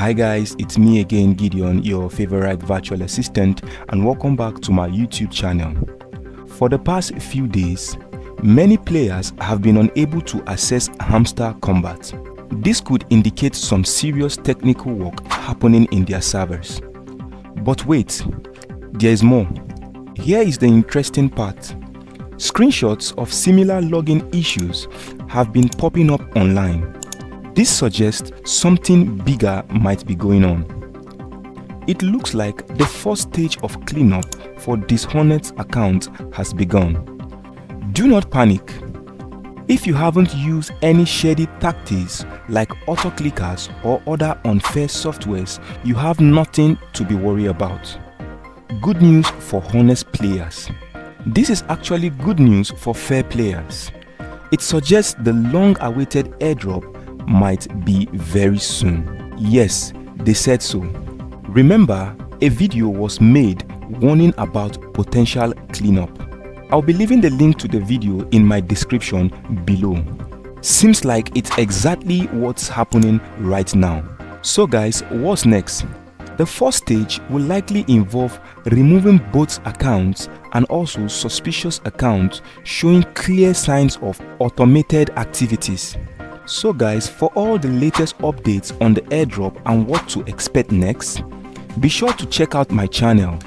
Hi guys, it's me again, Gideon, your favorite virtual assistant, and welcome back to my YouTube channel. For the past few days, many players have been unable to access Hamster Kombat. This could indicate some serious technical work happening in their servers. But wait, there is more. Here is the interesting part. Screenshots of similar login issues have been popping up online. This suggests something bigger might be going on. It looks like the first stage of cleanup for dishonest accounts has begun. Do not panic. If you haven't used any shady tactics like auto-clickers or other unfair softwares, you have nothing to be worried about. Good news for honest players. This is actually good news for fair players. It suggests the long-awaited airdrop might be very soon. Yes, they said so. Remember, a video was made warning about potential cleanup. I'll be leaving the link to the video in my description below. Seems like it's exactly what's happening right now. So guys, what's next? The first stage will likely involve removing both accounts and also suspicious accounts showing clear signs of automated activities. So guys, for all the latest updates on the airdrop and what to expect next, be sure to check out my channel.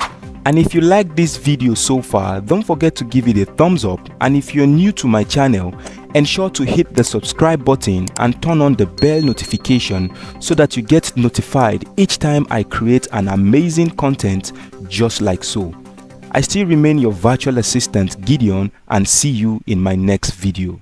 And if you like this video so far, don't forget to give it a thumbs up, and if you're new to my channel, ensure to hit the subscribe button and turn on the bell notification so that you get notified each time I create an amazing content just like so. I still remain your virtual assistant Gideon, and see you in my next video.